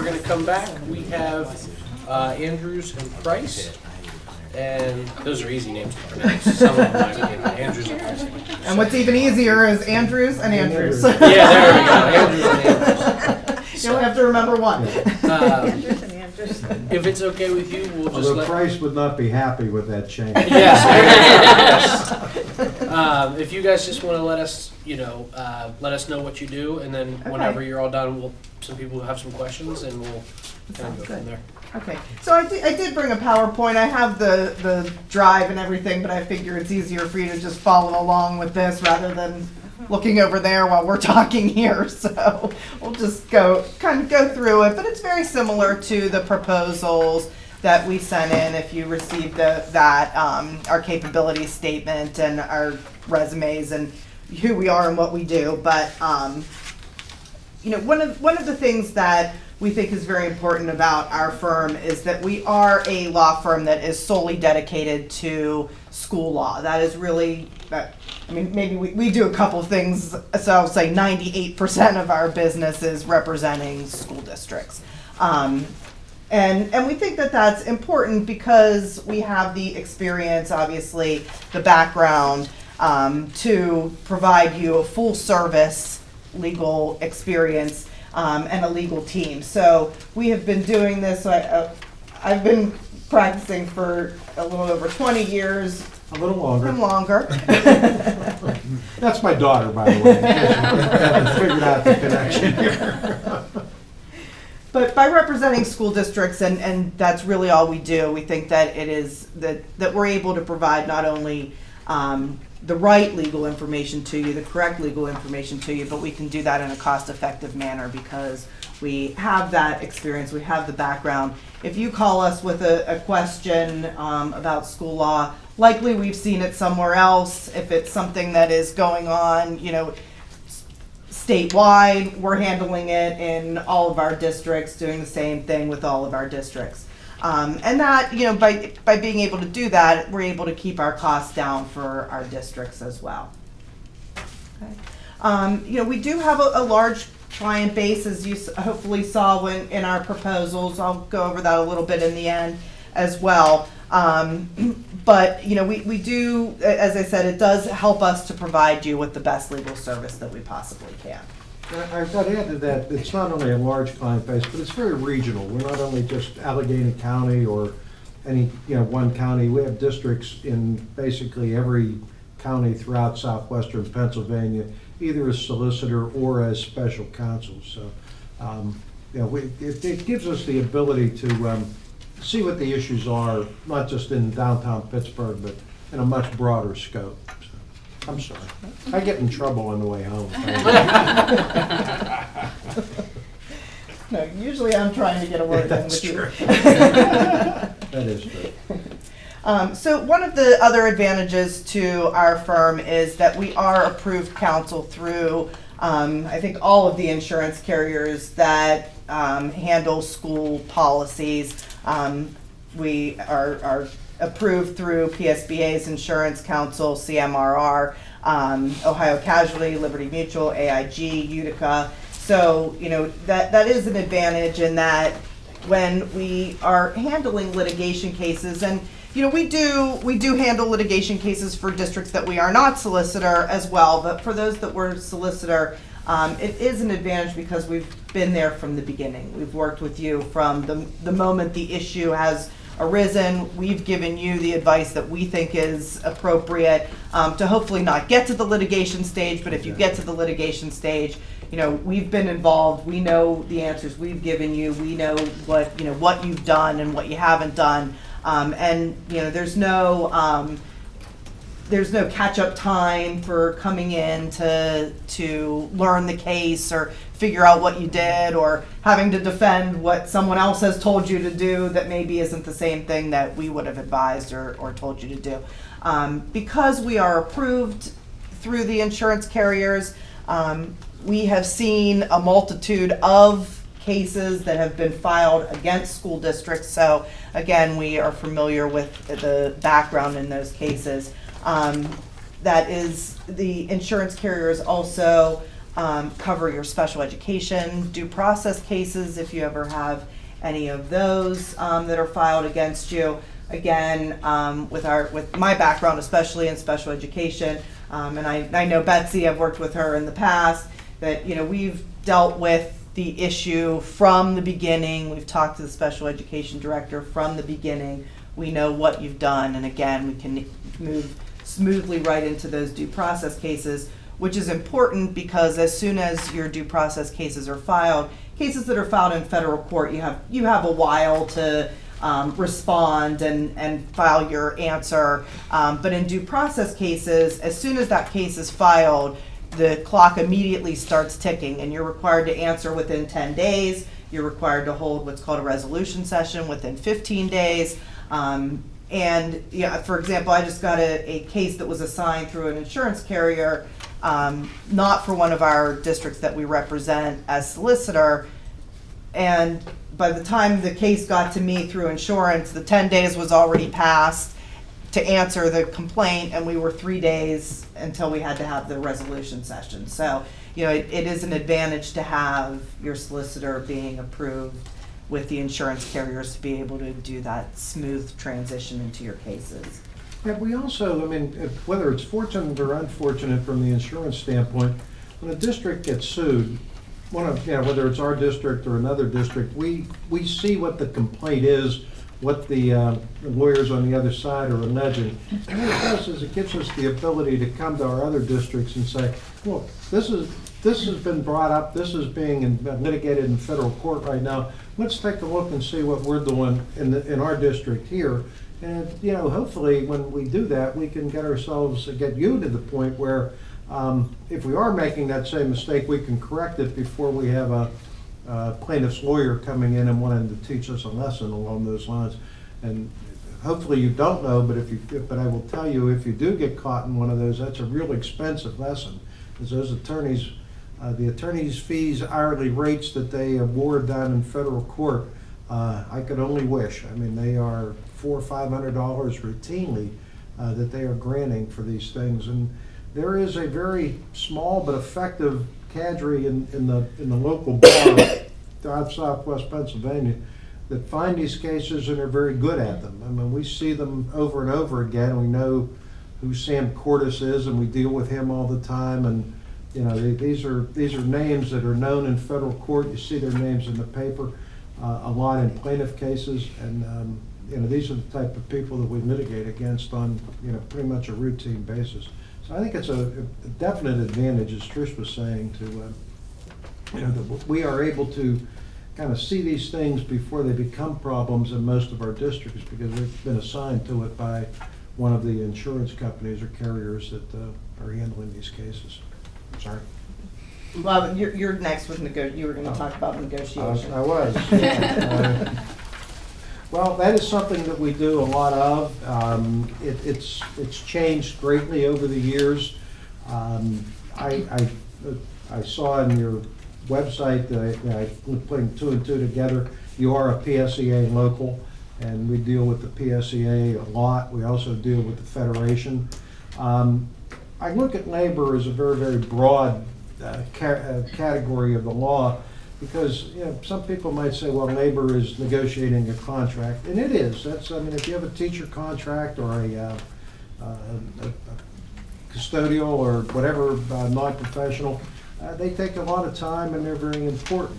we're going to come back. We have Andrews and Price. And those are easy names to pronounce. Some of them might be Andrews and Price. And what's even easier is Andrews and Andrews. Yeah, there we go. Andrews and Andrews. You don't have to remember one. Andrews and Andrews. If it's okay with you, we'll just Although Price would not be happy with that change. Yes. If you guys just want to let us know what you do, and then whenever you're all done, some people will have some questions, and we'll kind of go from there. Okay, so I did bring a PowerPoint. I have the drive and everything, but I figure it's easier for you to just follow along with this rather than looking over there while we're talking here. So we'll just go through it, but it's very similar to the proposals that we sent in. If you received our capability statement and our resumes and who we are and what we do, but one of the things that we think is very important about our firm is that we are a law firm that is solely dedicated to school law. That is really, maybe we do a couple of things, so I'll say 98% of our business is representing school districts. And we think that that's important because we have the experience, obviously, the background to provide you a full service legal experience and a legal team. So we have been doing this. I've been practicing for a little over 20 years. A little longer. And longer. That's my daughter, by the way. I haven't figured out the connection here. But by representing school districts, and that's really all we do, we think that it is that we're able to provide not only the right legal information to you, the correct legal information to you, but we can do that in a cost-effective manner because we have that experience, we have the background. If you call us with a question about school law, likely we've seen it somewhere else. If it's something that is going on, statewide, we're handling it in all of our districts, doing the same thing with all of our districts. And that, by being able to do that, we're able to keep our costs down for our districts as well. Okay. We do have a large client base, as you hopefully saw in our proposals. I'll go over that a little bit in the end as well. But we do, as I said, it does help us to provide you with the best legal service that we possibly can. I've got to add to that, it's not only a large client base, but it's very regional. We're not only just Allegheny County or any, one county. We have districts in basically every county throughout southwestern Pennsylvania, either as solicitor or as special counsel. So, it gives us the ability to see what the issues are, not just in downtown Pittsburgh, but in a much broader scope. I'm sorry. I get in trouble on the way home. No, usually I'm trying to get a word in with you. That is true. So one of the other advantages to our firm is that we are approved counsel through, I think, all of the insurance carriers that handle school policies. We are approved through PSBA's Insurance Council, CMRR, Ohio Casualty, Liberty Mutual, AIG, Utica. So, that is an advantage in that when we are handling litigation cases, and we do handle litigation cases for districts that we are not solicitor as well, but for those that we're solicitor, it is an advantage because we've been there from the beginning. We've worked with you from the moment the issue has arisen. We've given you the advice that we think is appropriate to hopefully not get to the litigation stage, but if you get to the litigation stage, we've been involved. We know the answers we've given you. We know what you've done and what you haven't done. And there's no catch-up time for coming in to learn the case or figure out what you did, or having to defend what someone else has told you to do that maybe isn't the same thing that we would have advised or told you to do. Because we are approved through the insurance carriers, we have seen a multitude of cases that have been filed against school districts. So again, we are familiar with the background in those cases. That is, the insurance carriers also cover your special education, due process cases, if you ever have any of those that are filed against you. Again, with my background, especially in special education, and I know Betsy, I've worked with her in the past, that we've dealt with the issue from the beginning. We've talked to the special education director from the beginning. We know what you've done, and again, we can move smoothly right into those due process cases, which is important because as soon as your due process cases are filed, cases that are filed in federal court, you have a while to respond and file your answer. But in due process cases, as soon as that case is filed, the clock immediately starts ticking, and you're required to answer within 10 days. You're required to hold what's called a resolution session within 15 days. And for example, I just got a case that was assigned through an insurance carrier, not for one of our districts that we represent as solicitor. And by the time the case got to me through insurance, the 10 days was already passed to answer the complaint, and we were 3 days until we had to have the resolution session. So, it is an advantage to have your solicitor being approved with the insurance carriers to be able to do that smooth transition into your cases. Yeah, we also, whether it's fortunate or unfortunate from the insurance standpoint, when a district gets sued, whether it's our district or another district, we see what the complaint is, what the lawyers on the other side are alleging. And what it does is it gives us the ability to come to our other districts and say, well, this has been brought up, this is being litigated in federal court right now. Let's take a look and see what we're doing in our district here. And hopefully when we do that, we can get you to the point where if we are making that same mistake, we can correct it before we have a plaintiff's lawyer coming in and wanting to teach us a lesson along those lines. And hopefully you don't know, but I will tell you, if you do get caught in one of those, that's a real expensive lesson. Because those attorneys, the attorneys' fees, hourly rates that they award down in federal court, I could only wish. They are $400 or $500 routinely that they are granting for these things. And there is a very small but effective cadre in the local bar throughout Southwest Pennsylvania that find these cases and are very good at them. We see them over and over again. We know who Sam Cordes is, and we deal with him all the time. And these are names that are known in federal court. You see their names in the paper a lot in plaintiff cases, and these are the type of people that we mitigate against on pretty much a routine basis. So I think it's a definite advantage, as Trish was saying, to that we are able to kind of see these things before they become problems in most of our districts, because they've been assigned to it by one of the insurance companies or carriers that are handling these cases. Sorry. Well, you're next with you were going to talk about negotiation. I was. Well, that is something that we do a lot of. It's changed greatly over the years. I saw on your website that I putting two and two together. You are a PSEA local, and we deal with the PSEA a lot. We also deal with the Federation. I look at labor as a very, very broad category of the law, because some people might say, well, labor is negotiating a contract, and it is. That's if you have a teacher contract or a custodial or whatever non-professional, they take a lot of time and they're very important.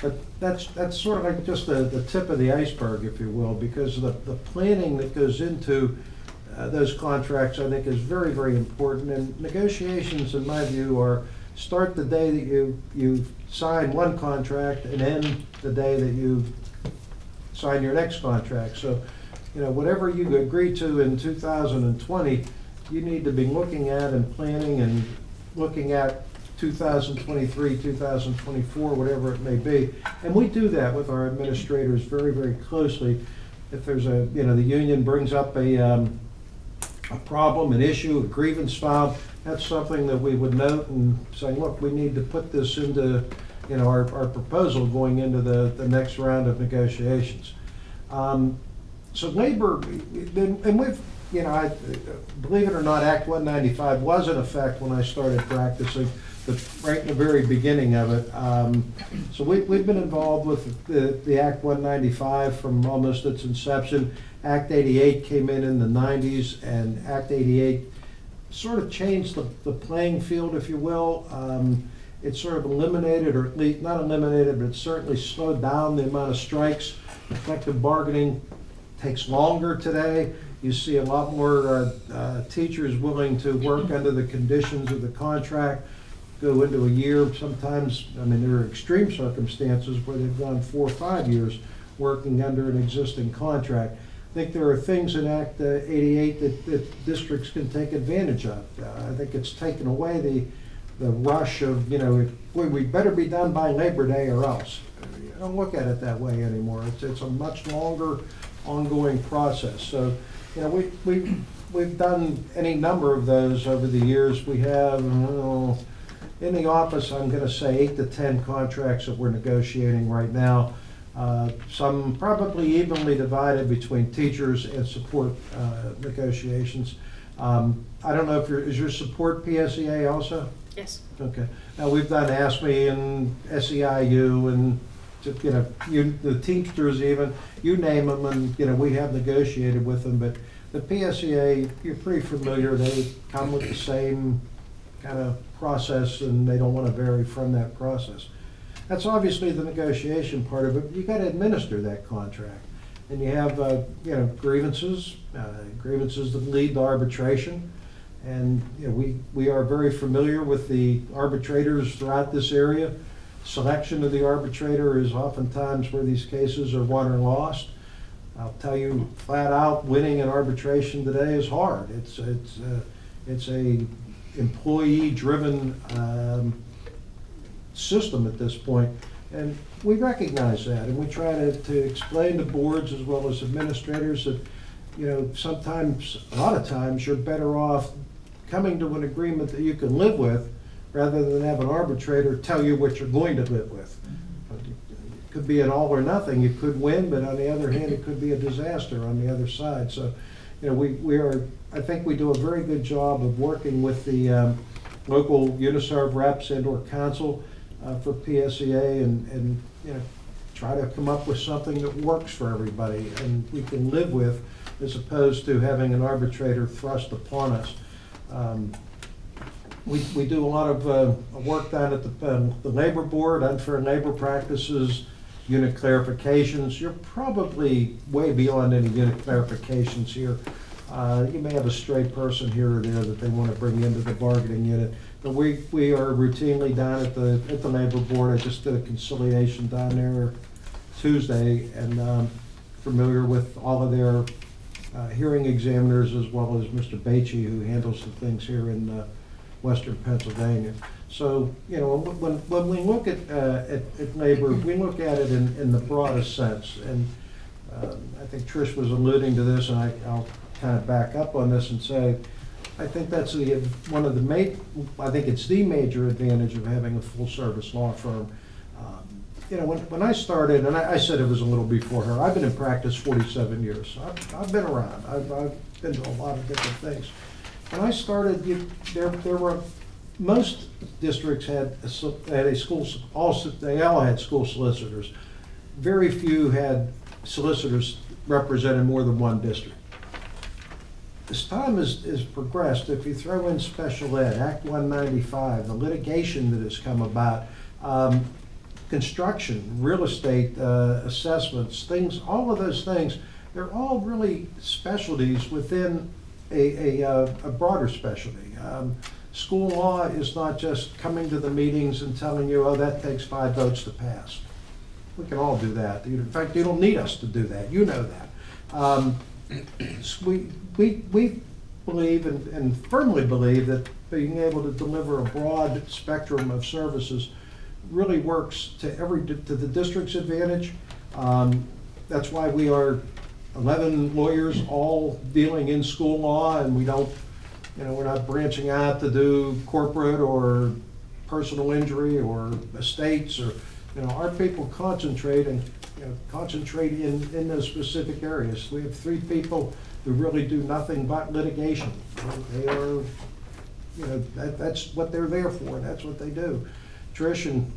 But that's sort of like just the tip of the iceberg, if you will, because the planning that goes into those contracts, I think, is very, very important. And negotiations, in my view, start the day that you sign one contract and end the day that you sign your next contract. So, whatever you agree to in 2020, you need to be looking at and planning and looking at 2023, 2024, whatever it may be. And we do that with our administrators very, very closely. If there's the union brings up a problem, an issue, a grievance filed, that's something that we would note and say, look, we need to put this into our proposal going into the next round of negotiations. So labor, and we've, I believe it or not, Act 195 was in effect when I started practicing. right in the very beginning of it. So we've been involved with the Act 195 from almost its inception. Act 88 came in the 90s, and Act 88 sort of changed the playing field, if you will. It sort of eliminated, or at least not eliminated, but it certainly slowed down the amount of strikes. Collective bargaining takes longer today. You see a lot more teachers willing to work under the conditions of the contract, go into a year. Sometimes, I mean, there are extreme circumstances where they've gone 4 or 5 years working under an existing contract. I think there are things in Act 88 that districts can take advantage of. I think it's taken away the rush of, we better be done by Labor Day or else. I don't look at it that way anymore. It's a much longer ongoing process. So, we've done any number of those over the years. We have, in the office, I'm going to say 8 to 10 contracts that we're negotiating right now. Some probably evenly divided between teachers and support negotiations. I don't know if is your support PSEA also? Yes. Okay. Now we've done ASME and SEIU and the Teamsters even, you name them, and we have negotiated with them. But the PSEA, you're pretty familiar. They come with the same kind of process, and they don't want to vary from that process. That's obviously the negotiation part of it. You got to administer that contract, and you have grievances that lead to arbitration. And we are very familiar with the arbitrators throughout this area. Selection of the arbitrator is oftentimes where these cases are won or lost. I'll tell you flat out, winning an arbitration today is hard. It's a employee-driven system at this point, and we recognize that, and we try to explain to boards as well as administrators that sometimes, a lot of times, you're better off coming to an agreement that you can live with rather than have an arbitrator tell you what you're going to live with. It could be an all or nothing. You could win, but on the other hand, it could be a disaster on the other side. So, I think we do a very good job of working with the local UNISERV reps and/or council for PSEA and try to come up with something that works for everybody and we can live with, as opposed to having an arbitrator thrust upon us. We do a lot of work down at the labor board, unfair labor practices, unit clarifications. You're probably way beyond any unit clarifications here. You may have a stray person here or there that they want to bring into the bargaining unit. But we are routinely down at the labor board. I just did a conciliation down there Tuesday, and familiar with all of their hearing examiners as well as Mr. Bache, who handles the things here in Western Pennsylvania. So, when we look at labor, we look at it in the broadest sense. And I think Trish was alluding to this, and I'll kind of back up on this and say, I think that's one of the I think it's the major advantage of having a full-service law firm. When I started, and I said it was a little before her, I've been in practice 47 years. So I've been around. I've been to a lot of different things. When I started, there were most districts had a school. They all had school solicitors. Very few had solicitors representing more than one district. As time has progressed, if you throw in special ed, Act 195, the litigation that has come about, construction, real estate assessments, things, all of those things, they're all really specialties within a broader specialty. School law is not just coming to the meetings and telling you, oh, that takes 5 votes to pass. We can all do that. In fact, you don't need us to do that. You know that. We believe and firmly believe that being able to deliver a broad spectrum of services really works to the district's advantage. That's why we are 11 lawyers all dealing in school law, and we don't, we're not branching out to do corporate or personal injury or estates, or our people concentrate in those specific areas. We have 3 people who really do nothing but litigation. They are that's what they're there for, and that's what they do. Trish and,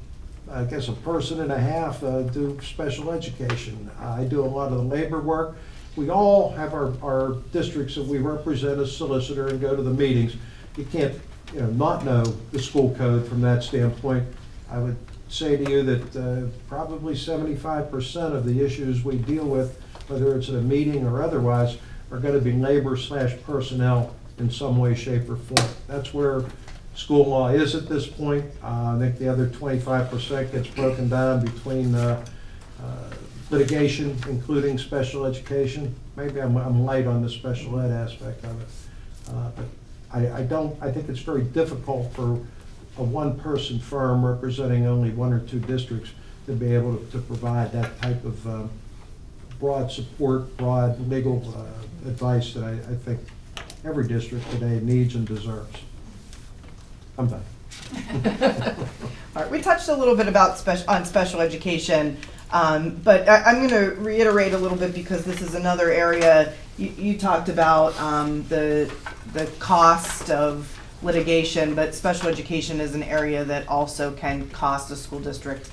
I guess, a person and a half do special education. I do a lot of the labor work. We all have our districts that we represent as solicitor and go to the meetings. You can't, not know the school code from that standpoint. I would say to you that probably 75% of the issues we deal with, whether it's at a meeting or otherwise, are going to be labor/personnel in some way, shape, or form. That's where school law is at this point. I think the other 25% gets broken down between litigation, including special education. Maybe I'm light on the special ed aspect of it. But I think it's very difficult for a one-person firm representing only one or two districts to be able to provide that type of broad support, broad legal advice that I think every district today needs and deserves. I'm done. All right, we touched a little bit about special education, but I'm going to reiterate a little bit because this is another area you talked about the cost of litigation, but special education is an area that also can cost a school district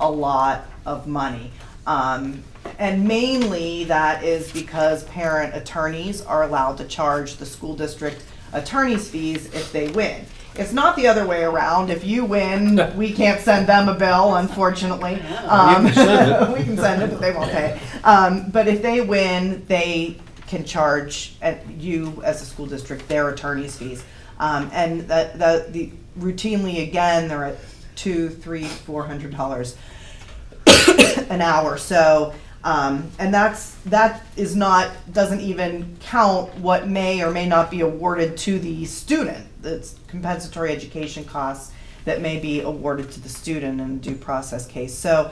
a lot of money. And mainly that is because parent attorneys are allowed to charge the school district attorney's fees if they win. It's not the other way around. If you win, we can't send them a bill, unfortunately. You can send it. We can send it, but they won't pay. But if they win, they can charge you as a school district their attorney's fees. And the routinely, again, they're at $200, $300, $400 an hour. So, and that is not, doesn't even count what may or may not be awarded to the student. That's compensatory education costs that may be awarded to the student in a due process case. So,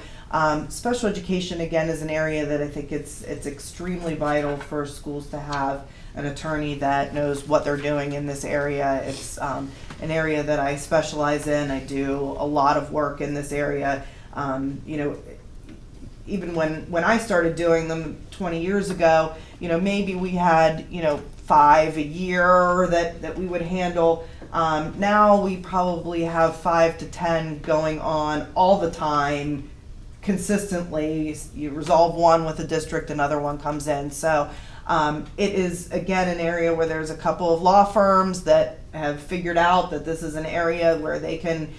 special education, again, is an area that I think it's extremely vital for schools to have an attorney that knows what they're doing in this area. It's an area that I specialize in. I do a lot of work in this area. Even when I started doing them 20 years ago, maybe we had, 5 a year that we would handle. Now we probably have 5 to 10 going on all the time, consistently. You resolve one with a district, another one comes in. So it is, again, an area where there's a couple of law firms that have figured out that this is an area where they can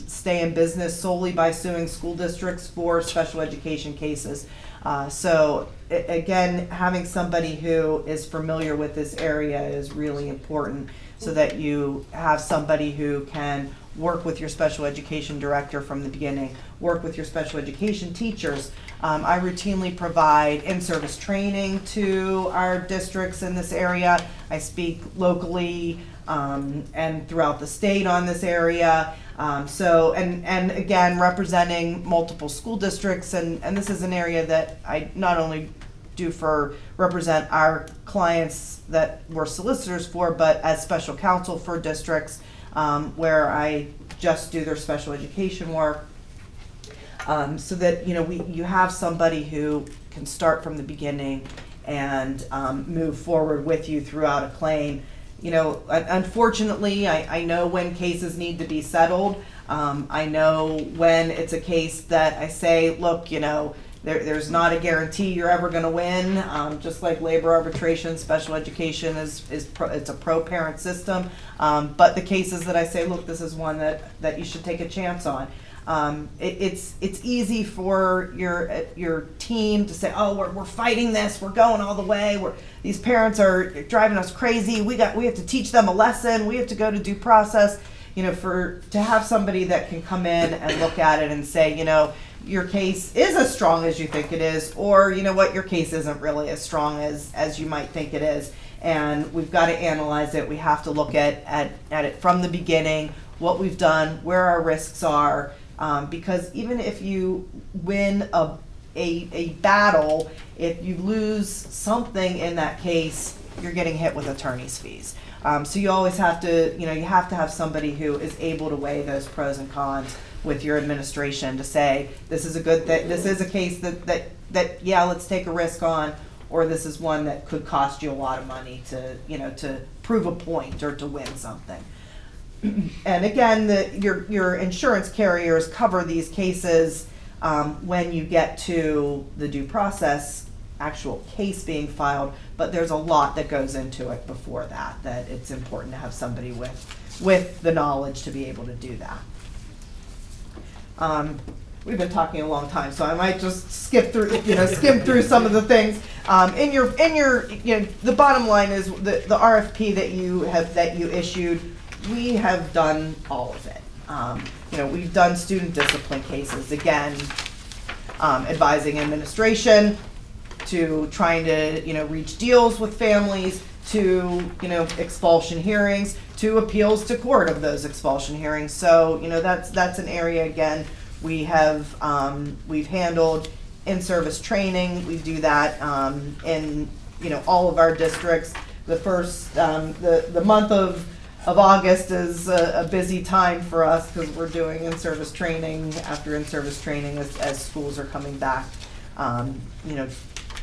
stay in business solely by suing school districts for special education cases. Again, having somebody who is familiar with this area is really important so that you have somebody who can work with your special education director from the beginning, work with your special education teachers. I routinely provide in-service training to our districts in this area. I speak locally and throughout the state on this area. And again, representing multiple school districts, and this is an area that I not only do represent our clients that we're solicitors for, but as special counsel for districts where I just do their special education work, so that you have somebody who can start from the beginning and move forward with you throughout a claim. Unfortunately, I know when cases need to be settled. I know when it's a case that I say, look, there's not a guarantee you're ever going to win. Just like labor arbitration, special education it's a pro-parent system. But the cases that I say, look, this is one that you should take a chance on. It's easy for your team to say, oh, we're fighting this, we're going all the way, these parents are driving us crazy, we have to teach them a lesson, we have to go to due process. To have somebody that can come in and look at it and say, your case is as strong as you think it is, or your case isn't really as strong as you might think it is, and we've got to analyze it. We have to look at it from the beginning, what we've done, where our risks are. Because even if you win a battle, if you lose something in that case, you're getting hit with attorney's fees. So you always have to, you have to have somebody who is able to weigh those pros and cons with your administration to say, this is a good thing, this is a case that yeah, let's take a risk on, or this is one that could cost you a lot of money to prove a point or to win something. And again, your insurance carriers cover these cases when you get to the due process, actual case being filed, but there's a lot that goes into it before that it's important to have somebody with the knowledge to be able to do that. We've been talking a long time, so I might just skim through some of the things. In your, the bottom line is the RFP that you issued. We have done all of it. We've done student discipline cases, again, advising administration, to trying to, reach deals with families, to, expulsion hearings, to appeals to court of those expulsion hearings. So, that's an area, again, we've handled in-service training. We do that in, all of our districts. The first, the month of August is a busy time for us because we're doing in-service training after in-service training as schools are coming back.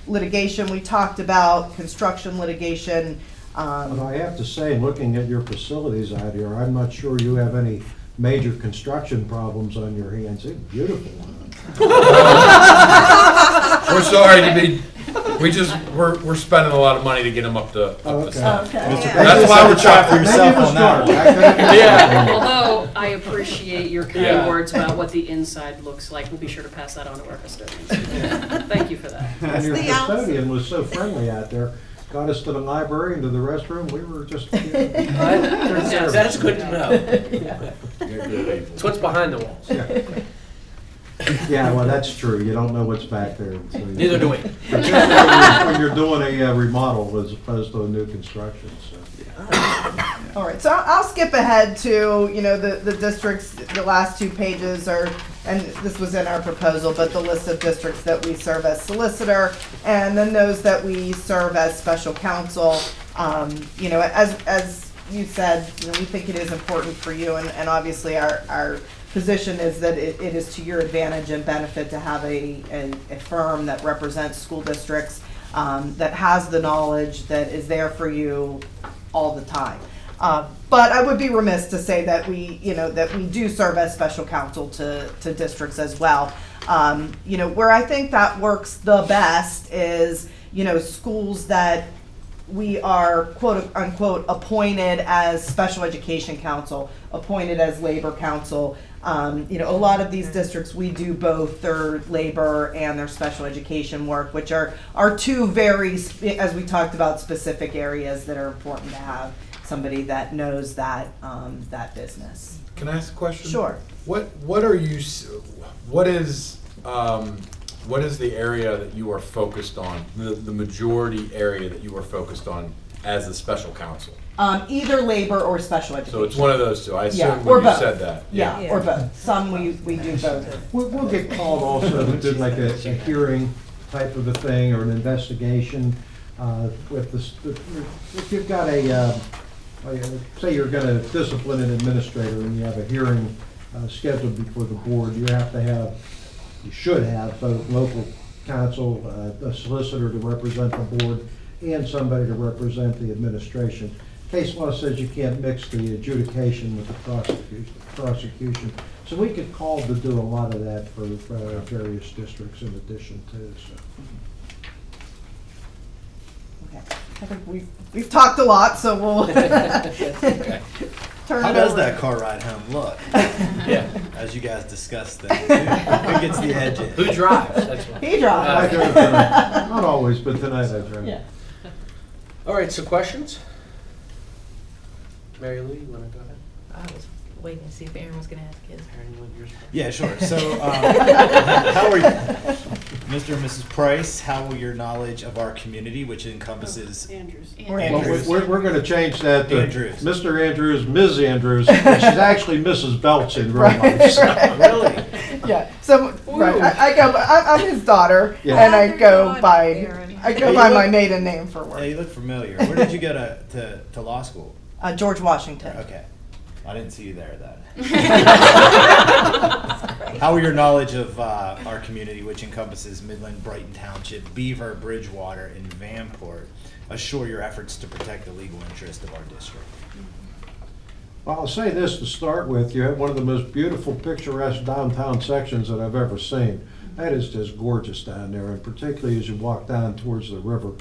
Litigation we talked about, construction litigation. But I have to say, looking at your facilities out here, I'm not sure you have any major construction problems on your hands. It's beautiful. We're sorry to be. We're spending a lot of money to get them up to snuff. That's why we're trying for yourself on that one. Yeah. Although I appreciate your kind words about what the inside looks like, we'll be sure to pass that on to our custodians. Thank you for that. And your custodian was so friendly out there. Got us to the library and to the restroom. We were just. That's good to know. It's what's behind the walls. Yeah, well, that's true. You don't know what's back there. So Neither do we. When you're doing a remodel as opposed to a new construction. So. All right, so I'll skip ahead to, the districts, the last 2 pages are, and this was in our proposal, but the list of districts that we serve as solicitor, and then those that we serve as special counsel. As you said, we think it is important for you, and obviously our position is that it is to your advantage and benefit to have a firm that represents school districts, that has the knowledge, that is there for you all the time. But I would be remiss to say that we do serve as special counsel to districts as well. Where I think that works the best is, schools that we are quote unquote appointed as special education counsel, appointed as labor counsel. A lot of these districts, we do both their labor and their special education work, which are 2 very, as we talked about, specific areas that are important to have somebody that knows that business. Can I ask a question? Sure. What is the area that you are focused on? The majority area that you are focused on as a special counsel? Either labor or special education. So it's one of those 2. I assume or when you both. said that. Yeah, or both. Some we do both. We'll get called also to do like a hearing type of a thing or an investigation with this. If you've got say you're going to discipline an administrator and you have a hearing scheduled before the board, you should have both local counsel, a solicitor to represent the board, and somebody to represent the administration. Case law says you can't mix the adjudication with the prosecution. So we get called to do a lot of that for various districts in addition to. So. Okay. I think we've talked a lot, so we'll turn How does that car ride home look? Yeah. As you guys discussed things. Who gets the edge in? Who drives? That's what. He drives. I drive, not always, but tonight I drive. Yeah. All right, so questions? Mary Lou, you want to go ahead? I was waiting to see if Aaron was going to ask his. Aaron, you want yours? Yeah, sure. So, how are you, Mr. and Mrs. Price, how will your knowledge of our community, which encompassed Andrews. Or Andrews. Well, we're going to change that to Andrews. Mr. Andrews, Ms. Andrews, and she's actually Mrs. Belts in real life. Really? Yeah. So right, I'm his daughter, Yeah. and I go by Aaron. my maiden name for Yeah, work. you look familiar. Where did you go to law school? George Washington. Okay. I didn't see you there then. How will your knowledge of our community, which encompasses Midland, Brighton Township, Beaver, Bridgewater, and Vanport, assure your efforts to protect the legal interest of our district? Well, I'll say this to start with, you have one of the most beautiful picturesque downtown sections that I've ever seen. That is just gorgeous down there, and particularly as you walk down towards the river.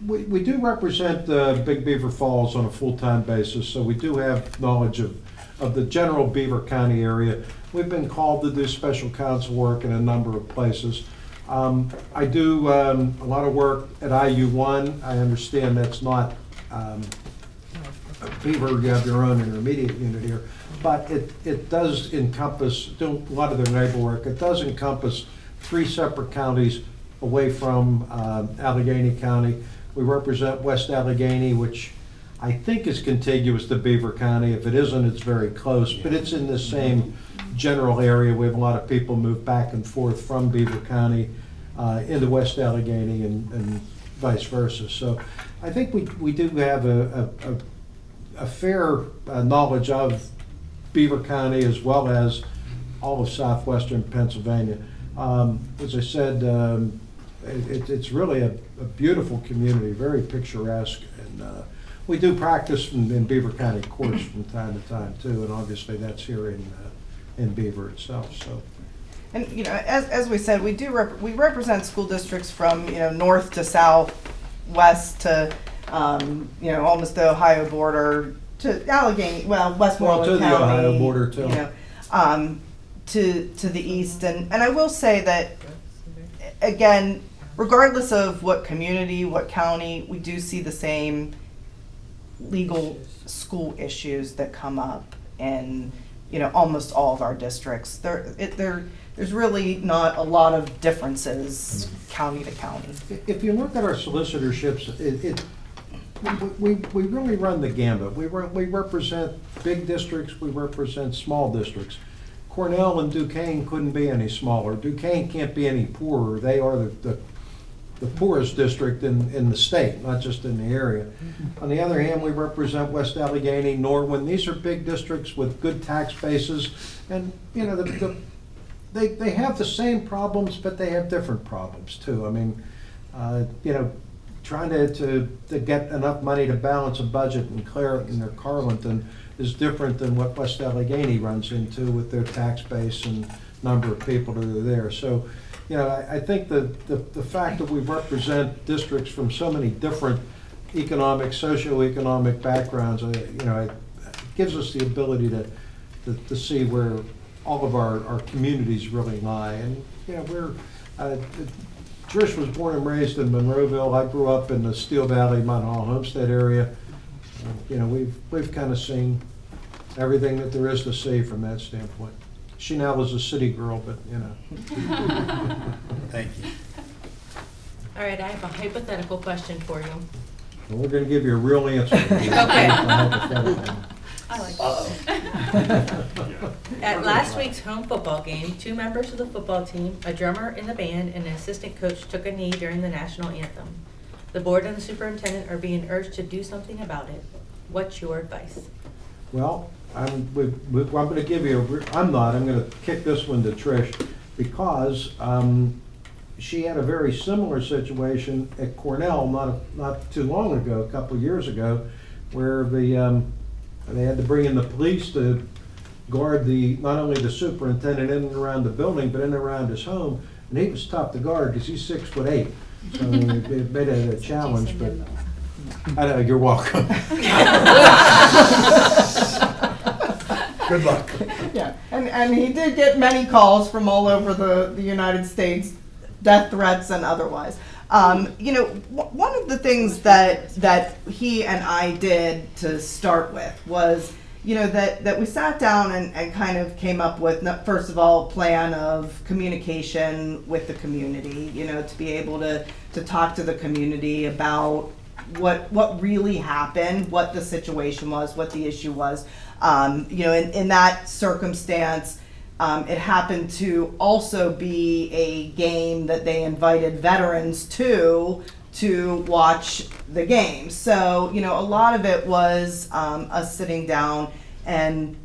We do represent Big Beaver Falls on a full-time basis, so we do have knowledge of the general Beaver County area. We've been called to do special counsel work in a number of places. I do a lot of work at IU1. I understand that's not Beaver, you have your own intermediate unit here, but it does encompass, do a lot of their neighbor work. It does encompass 3 separate counties away from Allegheny County. We represent West Allegheny, which I think is contiguous to Beaver County. If it isn't, it's very close, but it's in the same general area. We have a lot of people move back and forth from Beaver County into West Allegheny and vice versa. So I think we do have a fair knowledge of Beaver County as well as all of southwestern Pennsylvania. As I said, it's really a beautiful community, very picturesque, and we do practice in Beaver County courts from time to time too, and obviously that's here in Beaver itself. So. And as we said, we represent school districts from north to south, west to almost the Ohio border to Allegheny, Westmoreland to County, the Ohio border too. To the east, and I will say that again, regardless of what community, what county, we do see the same legal school issues that come up in almost all of our districts. There's really not a lot of differences county to county. If you look at our solicitorships, we really run the gambit. We represent big districts, we represent small districts. Cornell and Duquesne couldn't be any smaller. Duquesne can't be any poorer. They are the poorest district in the state, not just in the area. On the other hand, we represent West Allegheny, Norwin. These are big districts with good tax bases, and they have the same problems, but they have different problems too. I mean, trying to get enough money to balance a budget in Clareton or Carleton is different than what West Allegheny runs into with their tax base and number of people that are there. So, I think the fact that we represent districts from so many different economic, socioeconomic backgrounds, it gives us the ability to see where all of our communities really lie. And Trish was born and raised in Monroeville. I grew up in the Steel Valley, Mount Hall, Homestead area. We've kind of seen everything that there is to see from that standpoint. She now is a city girl, but Thank you. All right, I have a hypothetical question for you. Well, we're going to give you a real answer. Okay. I like that. At last week's home football game, 2 members of the football team, a drummer in the band, and an assistant coach took a knee during the national anthem. The board and the superintendent are being urged to do something about it. What's your advice? Well, I'm going to give you I'm going to kick this one to Trish because she had a very similar situation at Cornell not too long ago, a couple of years ago, where they had to bring in the police to guard not only the superintendent in and around the building, but in and around his home, and he was tough to guard because he's 6'8". So it made it a challenge, but I know, you're welcome. Good luck. Yeah, and he did get many calls from all over the United States, death threats and otherwise. One of the things that he and I did to start with was, that we sat down and kind of came up with, first of all, a plan of communication with the community, to be able to talk to the community about what really happened, what the situation was, what the issue was. In that circumstance, it happened to also be a game that they invited veterans to watch the game. So, a lot of it was us sitting down and,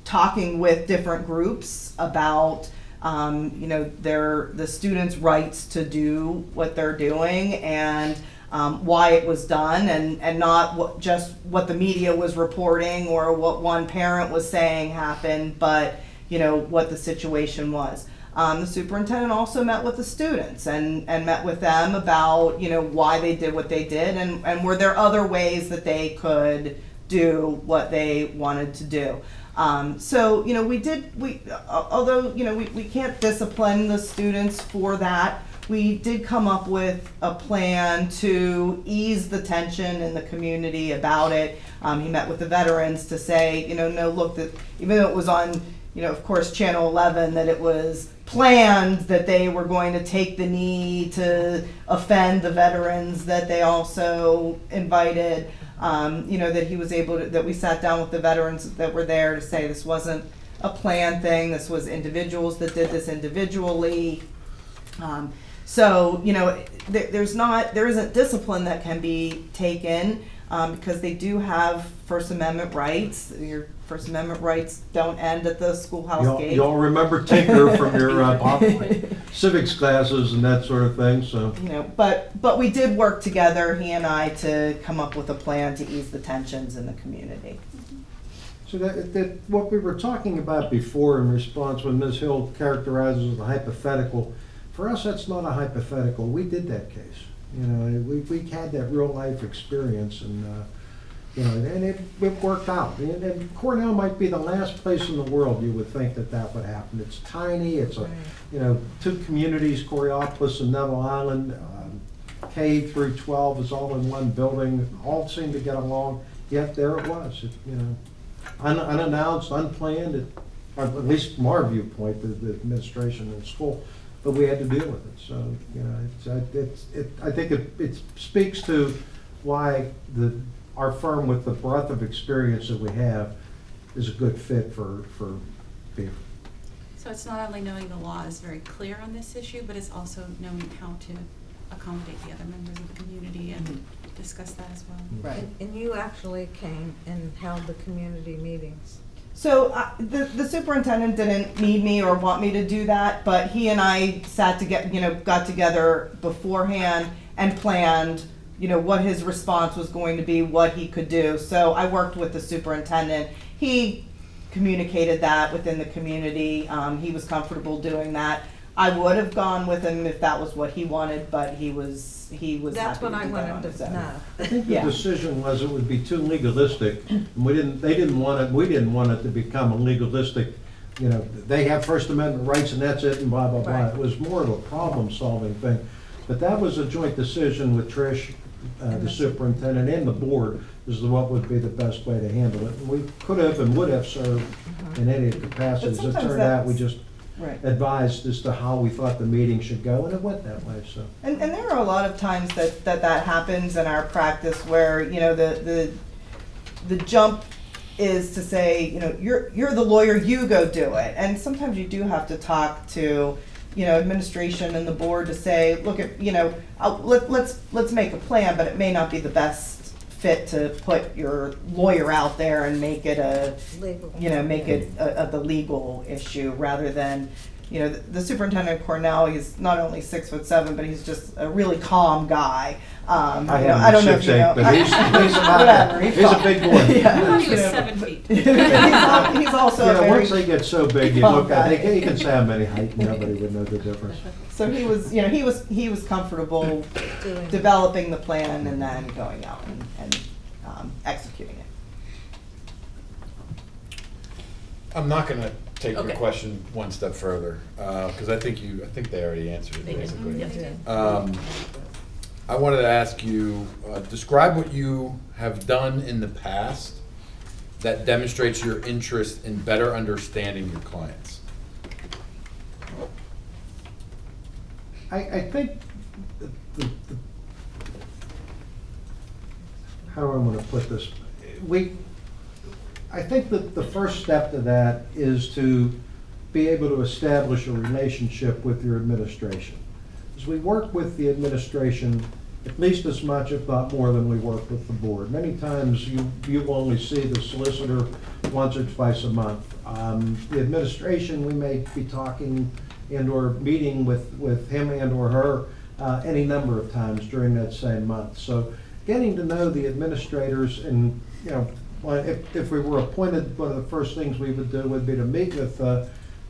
talking with different groups about, the students' rights to do what they're doing, and why it was done, and not just what the media was reporting or what one parent was saying happened, but what the situation was. The superintendent also met with the students and met with them about why they did what they did, and were there other ways that they could do what they wanted to do. So although we can't discipline the students for that, we did come up with a plan to ease the tension in the community about it. He met with the veterans to say, no, look, that even though it was on, of course, Channel 11, that it was planned that they were going to take the knee to offend the veterans, that they also invited, that he was able to, that we sat down with the veterans that were there to say this wasn't a planned thing, this was individuals that did this individually. So, there isn't discipline that can be taken because they do have First Amendment rights. Your First Amendment rights don't end at the schoolhouse gate. You all remember Tinker from your civics classes and that sort of thing, so. But we did work together, he and I, to come up with a plan to ease the tensions in the community. So that what we were talking about before in response when Ms. Hill characterizes it as a hypothetical, for us that's not a hypothetical. We did that case. We had that real life experience, and and it worked out. And Cornell might be the last place in the world you would think that would happen. It's tiny. It's two communities, Coriopolis and Neville Island. K through 12 is all in one building. All seem to get along. Yet there it was. Unannounced, unplanned. Or at least from our viewpoint, the administration and school. But we had to deal with it. So I think it speaks to why our firm, with the breadth of experience that we have, is a good fit for Beaver. So it's not only knowing the law is very clear on this issue, but it's also knowing how to accommodate the other members of the community and discuss that as well. Right. And you actually came and held the community meetings. So the superintendent didn't need me or want me to do that, but he and I got together beforehand and planned, what his response was going to be, what he could do. So I worked with the superintendent. He communicated that within the community. He was comfortable doing that. I would have gone with him if that was what he wanted, but he was That's happy what to I do that on wanted his to own. know. I think the Yeah. decision was it would be too legalistic. And we didn't want it to become a legalistic, they have First Amendment rights and that's it and blah, blah, blah. Right. It was more of a problem-solving thing. But that was a joint decision with Trish, the superintendent, and the board, as to what would be the best way to handle it. And we could have and would have served in any capacities. It sometimes turned out we that's- just Right. advised as to how we thought the meeting should go, and it went that way, so. And there are a lot of times that happens in our practice where, the jump is to say, you're the lawyer, you go do it. And sometimes you do have to talk to, administration and the board to say, look at, let's make a plan, but it may not be the best fit to put your lawyer out there and make it Legal. the legal issue rather than, the superintendent of Cornell, he's not only 6'7", but he's just a really calm guy. I don't know if you know. But he's Whatever, he's a big boy. I Yeah. thought he was 7 feet. He's also a very, Once they get so big, you calm look at guy. it, he can say how many height, and nobody would know the difference. so he was comfortable Doing- developing the plan and then going out and executing it. I'm not gonna take your Okay. question one step further, because I think they already answered it, They did. basically. Yes, they did. I wanted to ask you, describe what you have done in the past that demonstrates your interest in better understanding your clients. I think, how do I want to put this? I think that the first step to that is to be able to establish a relationship with your administration. As we work with the administration at least as much, if not more, than we work with the board. Many times you only see the solicitor once or twice a month. The administration, we may be talking and or meeting with him and or her any number of times during that same month. So getting to know the administrators and, you know, if we were appointed, one of the first things we would do would be to meet with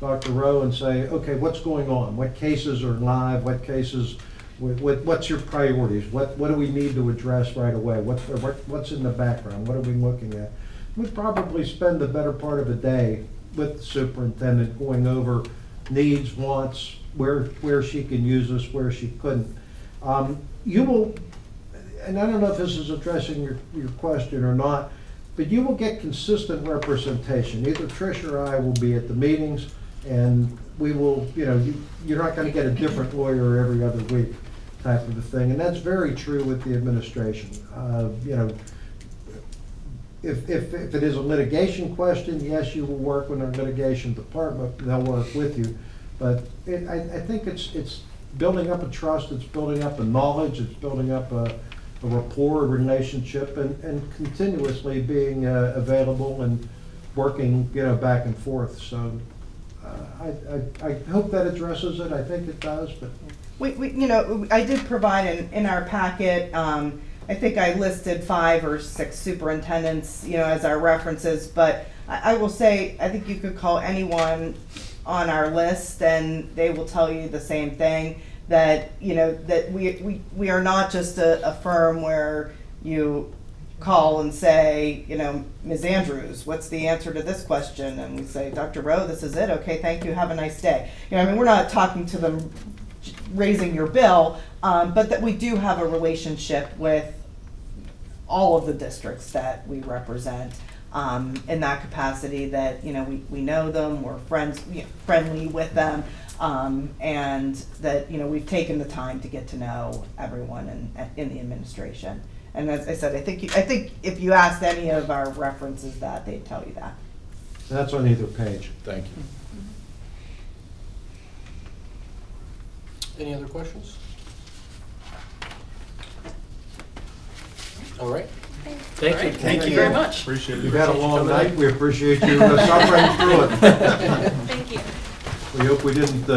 Dr. Rowe and say, okay, what's going on? What cases are live? What cases, what's your priorities? What do we need to address right away? What's in the background? What are we looking at? We'd probably spend the better part of a day with the superintendent going over needs, wants, where she can use us, where she couldn't. You will, and I don't know if this is addressing your question or not, but you will get consistent representation. Either Trish or I will be at the meetings, and we will, you know, you're not gonna get a different lawyer every other week type of a thing, and that's very true with the administration. You know, if it is a litigation question, yes, you will work with our litigation department, they'll work with you. But I think it's building up a trust, it's building up a knowledge, it's building up a rapport, a relationship, and continuously being available and working, you know, back and forth. So I hope that addresses it. I think it does, but. We you know, I did provide in our packet, I think I listed 5 or 6 superintendents, you know, as our references, but I will say, I think you could call anyone on our list and they will tell you the same thing, that, you know, that we are not just a firm where you call and say, you know, Ms. Andrews, what's the answer to this question? And we say, Dr. Rowe, this is it. Okay, thank you. Have a nice day. You know, I mean, we're not talking to them raising your bill, but that we do have a relationship with all of the districts that we represent, in that capacity, that, you know, we know them, we're friends, you know, friendly with them, and that, you know, we've taken the time to get to know everyone in the administration. And as I said, I think if you asked any of our references that, they'd tell you that. That's on either page. Thank you. Any other questions? All right. Thank you. Thank you very much. Appreciate it. You've had a long night. We appreciate you suffering through it. Thank you. We hope we didn't